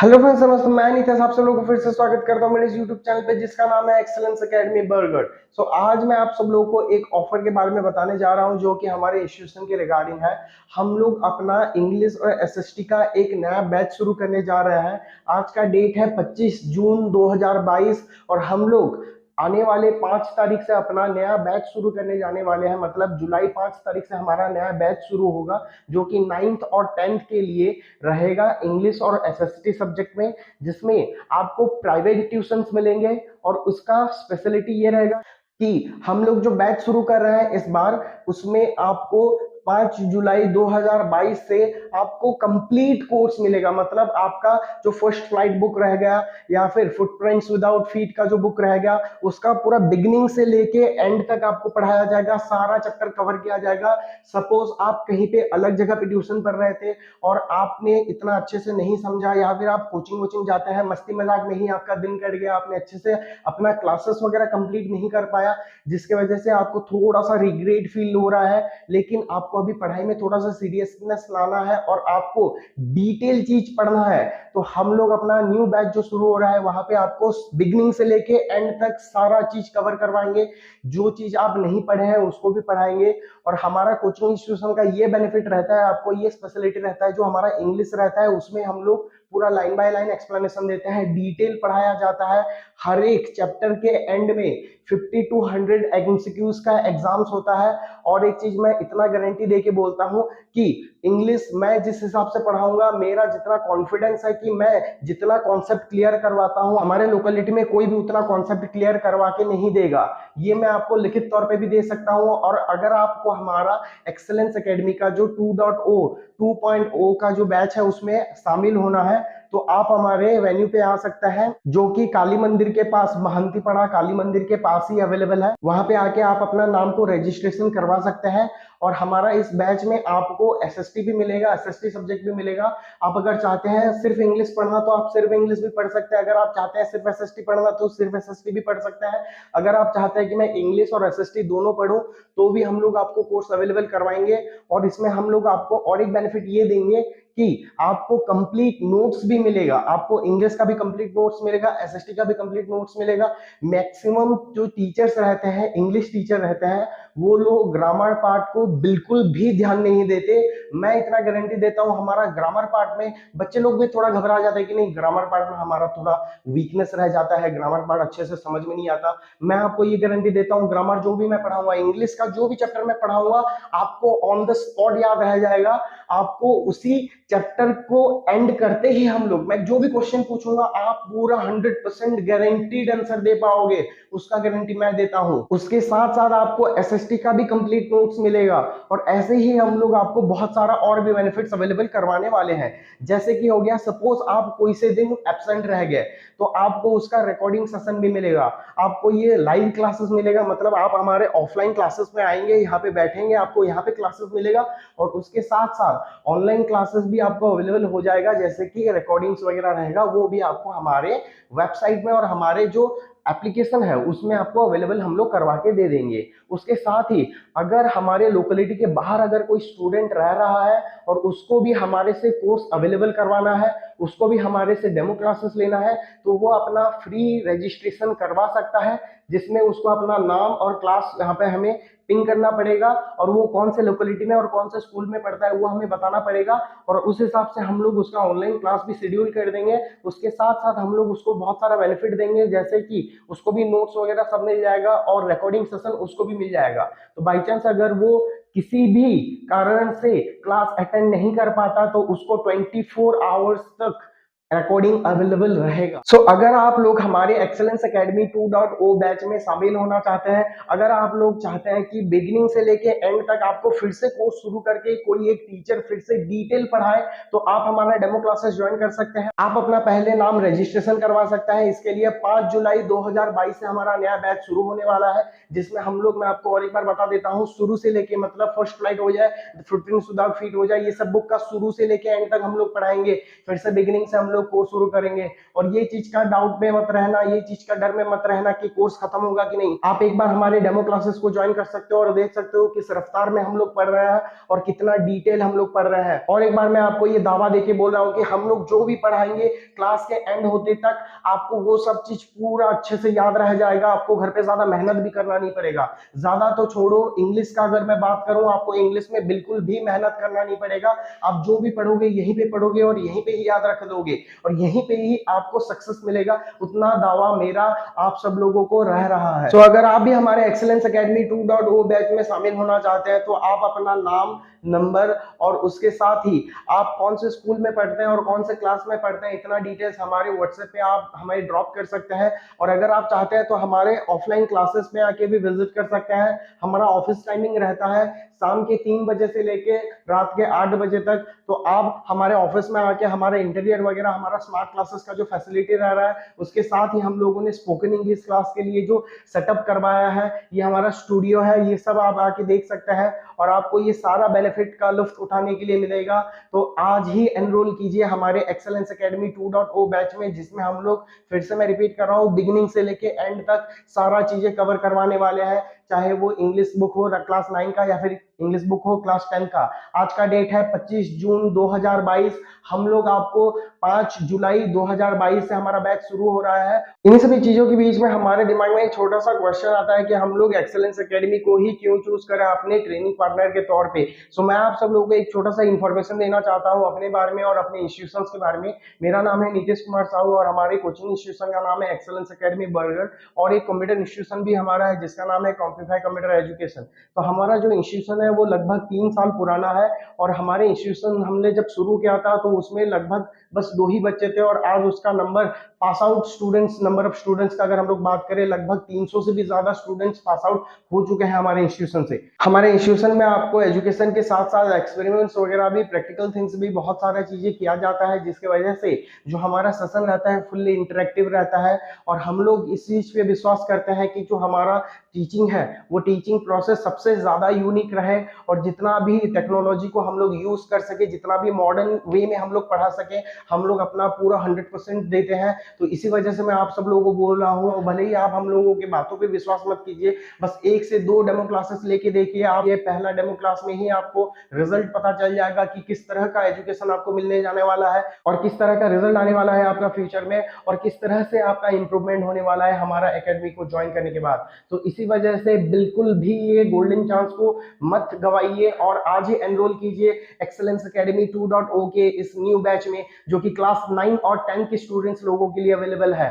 Hello friends, नमस्ते। मैं नीतीश आप सब लोगों को फिर से स्वागत करता हूं मेरे इस यूट्यूब चैनल पे जिसका नाम है एक्सेलेंस एकेडमी बरगढ़। आज मैं आप सब लोगों को एक ऑफर के बारे में बताने जा रहा हूं जो कि हमारे इंस्टीट्यूशन के रिगार्डिंग है। हम लोग अपना इंग्लिश और एसएसटी का एक नया बैच शुरू करने जा रहे हैं। आज का डेट है 25 जून 2022 और हम लोग आने वाले 5 तारीख से अपना नया बैच शुरू करने जाने वाले हैं। मतलब जुलाई 5 तारीख से हमारा नया बैच शुरू होगा जो कि 9th और 10th के लिए रहेगा इंग्लिश और एसएसटी सब्जेक्ट में, जिसमें आपको प्राइवेट ट्यूशंस मिलेंगे। और उसका स्पेशलिटी ये रहेगा कि हम लोग जो बैच शुरू कर रहे हैं इस बार, उसमें आपको 5 जुलाई 2022 से आपको कंप्लीट कोर्स मिलेगा। मतलब आपका जो फर्स्ट फ्लाइट बुक रह गया या फिर फुटप्रिंट्स विदाउट फीट का जो बुक रह गया, उसका पूरा बिगिनिंग से लेके एंड तक आपको पढ़ाया जाएगा, सारा चैप्टर कवर किया जाएगा। सपोज आप कहीं पे अलग जगह पे ट्यूशन पढ़ रहे थे और आपने इतना अच्छे से नहीं समझा, या फिर आप कोचिंग वोचिंग जाते हैं, मस्ती मजाक में ही आपका दिन कट गया, आपने अच्छे से अपना क्लासेस वगैरह कंप्लीट नहीं कर पाया, जिसके वजह से आपको थोड़ा सा रिग्रेट फील हो रहा है। लेकिन आपको अभी पढ़ाई में थोड़ा सा सीरियसनेस लाना है और आपको डिटेल चीज पढ़ना है, तो हम लोग अपना न्यू बैच जो शुरू हो रहा है वहां पे आपको बिगनिंग से लेके एंड तक सारा चीज कवर करवाएंगे। जो चीज आप नहीं पढ़े हैं उसको भी पढ़ाएंगे। और हमारा कोचिंग इंस्टीट्यूशन का ये बेनिफिट रहता है, आपको ये स्पेशलिटी रहता है, जो हमारा इंग्लिश रहता है उसमें हम लोग पूरा लाइन बाय लाइन एक्सप्लेनेशन देते हैं, डिटेल पढ़ाया जाता है। हर एक चैप्टर के एंड में 50 to 100 एमसीक्यूज का एग्जाम्स होता है। और एक चीज मैं इतना गारंटी देके बोलता हूं कि इंग्लिश मैं जिस हिसाब से पढ़ाऊंगा, मेरा जितना कॉन्फिडेंस है कि मैं जितना कॉन्सेप्ट क्लियर करवाता हूं, हमारे लोकेलिटी में कोई भी उतना कॉन्सेप्ट क्लियर करवा के नहीं देगा। ये मैं आपको लिखित तौर पे भी दे सकता हूं। और अगर आपको हमारा एक्सेलेंस एकेडमी का जो 2.0 का जो बैच है उसमें शामिल होना है, तो आप हमारे वेन्यू पे आ सकते हैं, जो कि काली मंदिर के पास, महंतीपड़ा काली मंदिर के पास ही अवेलेबल है। वहां पे आके आप अपना नाम को रजिस्ट्रेशन करवा सकते हैं। और हमारा इस बैच में आपको एसएसटी भी मिलेगा, एसएसटी सब्जेक्ट भी मिलेगा। आप अगर चाहते हैं सिर्फ इंग्लिश पढ़ना तो आप सिर्फ इंग्लिश भी पढ़ सकते हैं। अगर आप चाहते हैं सिर्फ एसएसटी पढ़ना तो सिर्फ एसएसटी भी पढ़ सकते हैं। अगर आप चाहते हैं कि मैं इंग्लिश और एसएसटी दोनों पढ़ूं तो भी हम लोग आपको कोर्स अवेलेबल करवाएंगे। और इसमें हम लोग आपको और एक बेनिफिट ये देंगे कि आपको कंप्लीट नोट्स भी मिलेगा। आपको इंग्लिश का भी कंप्लीट नोट्स मिलेगा, एसएसटी का भी कंप्लीट नोट्स मिलेगा। मैक्सिमम जो टीचर्स रहते हैं, इंग्लिश टीचर रहते हैं, वो लोग ग्रामर पार्ट को बिल्कुल भी ध्यान नहीं देते। मैं इतना गारंटी देता हूं, हमारा ग्रामर पार्ट में बच्चे लोग भी थोड़ा घबरा जाते हैं कि नहीं, ग्रामर पार्ट में हमारा थोड़ा वीकनेस रह जाता है, ग्रामर पार्ट अच्छे से समझ में नहीं आता। मैं आपको ये गारंटी देता हूं, ग्रामर जो भी मैं पढ़ाऊंगा, इंग्लिश का जो भी चैप्टर मैं पढ़ाऊंगा, आपको ऑन द स्पॉट याद रह जाएगा। आपको उसी चैप्टर को एंड करते ही हम लोग, मैं जो भी क्वेश्चन पूछूंगा आप पूरा 100% गारंटीड आंसर दे पाओगे, उसका गारंटी मैं देता हूं। उसके साथ साथ आपको एसएसटी का भी कंप्लीट नोट्स मिलेगा। और ऐसे ही हम लोग आपको बहुत सारा और भी बेनिफिट्स अवेलेबल करवाने वाले हैं। जैसे कि हो गया, सपोज आप कोई से दिन एब्सेंट रह गए तो आपको उसका रिकॉर्डिंग सेशन भी मिलेगा। आपको ये लाइव क्लासेस मिलेगा, मतलब आप हमारे ऑफलाइन क्लासेस में आएंगे, यहाँ पे बैठेंगे, आपको यहाँ पे क्लासेस मिलेगा। और उसके साथ साथ ऑनलाइन क्लासेस भी आपको अवेलेबल हो जाएगा, जैसे कि रिकॉर्डिंग्स वगैरह रहेगा, वो भी आपको हमारे वेबसाइट में और हमारे जो एप्लीकेशन है उसमें आपको अवेलेबल हम लोग करवा के दे देंगे। उसके साथ ही अगर हमारे लोकेलिटी के बाहर अगर कोई स्टूडेंट रह रहा है और उसको भी हमारे से कोर्स अवेलेबल करवाना है, उसको भी हमारे से डेमो क्लासेस लेना है, तो वो अपना फ्री रजिस्ट्रेशन करवा सकता है, जिसमें उसको अपना नाम और क्लास यहाँ पे हमें पिन करना पड़ेगा, और वो कौन से लोकेलिटी में और कौन से स्कूल में पढ़ता है वो हमें बताना पड़ेगा। और उस हिसाब से हम लोग उसका ऑनलाइन क्लास भी शेड्यूल कर देंगे। उसके साथ साथ हम लोग उसको बहुत सारा बेनिफिट देंगे, जैसे कि उसको भी नोट्स वगैरह सब मिल जाएगा और रिकॉर्डिंग सेशन उसको भी मिल जाएगा। तो बाई चांस अगर वो किसी भी कारण से क्लास अटेंड नहीं कर पाता तो उसको 24 आवर्स तक रिकॉर्डिंग अवेलेबल रहेगा। अगर आप लोग हमारे एक्सेलेंस एकेडमी 2.0 बैच में शामिल होना चाहते हैं, अगर आप लोग चाहते हैं कि बिगिनिंग से लेके एंड तक आपको फिर से कोर्स शुरू करके कोई एक टीचर फिर से डिटेल पढ़ाए, तो आप हमारा डेमो क्लासेस ज्वाइन कर सकते हैं। आप अपना पहले नाम रजिस्ट्रेशन करवा सकते हैं। इसके लिए 5 जुलाई 2022 से हमारा नया बैच शुरू होने वाला है, जिसमें हम लोग, मैं आपको और एक बार बता देता हूँ, शुरू से लेके, मतलब फर्स्ट फ्लाइट हो जाए, फुटप्रिंट्स विदाउट फीट हो जाए, ये सब बुक का शुरू से लेके एंड तक हम लोग पढ़ाएंगे। फिर से बिगिनिंग से हम लोग लोग कोर्स शुरू करेंगे। और ये चीज का डाउट में मत रहना, ये चीज का डर में मत रहना कि कोर्स खत्म होगा कि नहीं। आप एक बार हमारे डेमो क्लासेस को ज्वाइन कर सकते हो और देख सकते हो किस रफ्तार में हम लोग पढ़ रहे हैं और कितना डिटेल हम लोग पढ़ रहे हैं। और एक बार मैं आपको ये दावा देके बोल रहा हूँ कि हम लोग जो भी पढ़ाएंगे क्लास के एंड होते तक आपको वो सब चीज पूरा अच्छे से याद रह जाएगा। आपको घर पे ज्यादा मेहनत भी करना नहीं पड़ेगा। ज्यादा तो छोड़ो, इंग्लिश का अगर मैं बात करूं, आपको इंग्लिश में बिल्कुल भी मेहनत करना नहीं पड़ेगा। आप जो भी पढ़ोगे यहीं पे पढ़ोगे और यहीं पे ही याद रख दोगे और यहीं पे ही आपको सक्सेस मिलेगा। उतना दावा मेरा आप सब लोगों को रह रहा है। तो अगर आप भी हमारे एक्सेलेंस एकेडमी 2.0 बैच में शामिल होना चाहते हैं तो आप अपना नाम, नंबर और उसके साथ ही आप कौन से स्कूल में पढ़ते हैं और कौन से क्लास में पढ़ते हैं, इतना डिटेल्स हमारे व्हाट्सएप पे आप हमें ड्रॉप कर सकते हैं। और अगर आप चाहते हैं तो हमारे ऑफलाइन क्लासेस में आके भी विजिट कर सकते हैं। हमारा ऑफिस टाइमिंग रहता है शाम के 3 बजे से लेके रात के 8 बजे तक। तो आप हमारे ऑफिस में आके हमारे इंटीरियर वगैरह, हमारा स्मार्ट क्लासेस का जो फैसिलिटी रह रहा है, उसके साथ ही हम लोगों ने स्पोकन इंग्लिश क्लास के लिए जो सेटअप करवाया है, ये हमारा स्टूडियो है, ये सब आप आके देख सकते हैं और आपको ये सारा बेनिफिट का लुत्फ उठाने के लिए मिलेगा। तो आज ही एनरोल कीजिए हमारे एक्सेलेंस एकेडमी 2.0 बैच में, जिसमें हम लोग, फिर से मैं रिपीट कर रहा हूँ, बिगिनिंग से लेके एंड तक सारा चीजें कवर करवाने वाले हैं। चाहे वो इंग्लिश बुक हो क्लास 9 का या फिर इंग्लिश बुक हो क्लास 10 का। आज का डेट है 25 जून 2022। हम लोग आपको 5 जुलाई 2022 से हमारा बैच शुरू हो रहा है। इन सभी चीजों के बीच में हमारे दिमाग में एक छोटा सा क्वेश्चन आता है कि हम लोग एक्सेलेंस एकेडमी को ही क्यों चूज करें अपने ट्रेनिंग पार्टनर के तौर पे। सो मैं आप सब लोगों को एक छोटा सा इंफॉर्मेशन देना चाहता हूं अपने बारे में और अपने इंस्टीट्यूशंस के बारे में। मेरा नाम है नीतीश कुमार साहू और हमारे कोचिंग इंस्टीट्यूशन का नाम है एक्सेलेंस एकेडमी बरगढ़। और एक कंप्यूटर इंस्टीट्यूशन भी हमारा है जिसका नाम है कॉम्प्लीफाई कंप्यूटर एजुकेशन। तो हमारा जो इंस्टीट्यूशन है वो लगभग 3 साल पुराना है और हमारे इंस्टीट्यूशन हमने जब शुरू किया था तो उसमें लगभग बस 2 ही बच्चे थे और आज उसका number, pass out students, number of students का अगर हम लोग बात करें, लगभग 300 से भी ज्यादा स्टूडेंट्स पास आउट हो चुके हैं हमारे इंस्टीट्यूशन से। हमारे इंस्टीट्यूशन में आपको एजुकेशन के साथ साथ एक्सपेरिमेंट्स वगैरह भी, प्रैक्टिकल थिंग्स भी, बहुत सारा चीजें किया जाता है, जिसकी वजह से जो हमारा सेशन रहता है फुल्ली इंटरेक्टिव रहता है। और हम लोग इस चीज पे विश्वास करते हैं कि जो हमारा टीचिंग है वो टीचिंग प्रोसेस सबसे ज्यादा यूनिक रहे और जितना भी टेक्नोलॉजी को हम लोग यूज कर सके, जितना भी मॉडर्न वे में हम लोग पढ़ा सके, हम लोग अपना पूरा 100% देते हैं। तो इसी वजह से मैं आप सब लोगों को बोल रहा हूँ, और भले ही आप हम लोगों की बातों पे विश्वास मत कीजिए, बस 1 से 2 डेमो क्लासेस लेके देखिए। आप ये पहला डेमो क्लास में ही आपको रिजल्ट पता चल जाएगा कि किस तरह का एजुकेशन आपको मिलने जाने वाला है और किस तरह का रिजल्ट आने वाला है आपका फ्यूचर में और किस तरह से आपका इंप्रूवमेंट होने वाला है हमारा एकेडमी को ज्वाइन करने के बाद। तो इसी वजह से बिल्कुल भी ये गोल्डन चांस को मत गवाइए और आज ही एनरोल कीजिए एक्सेलेंस एकेडमी 2.0 के इस न्यू बैच में, जो कि क्लास 9 और 10 के स्टूडेंट्स लोगों के लिए अवेलेबल है।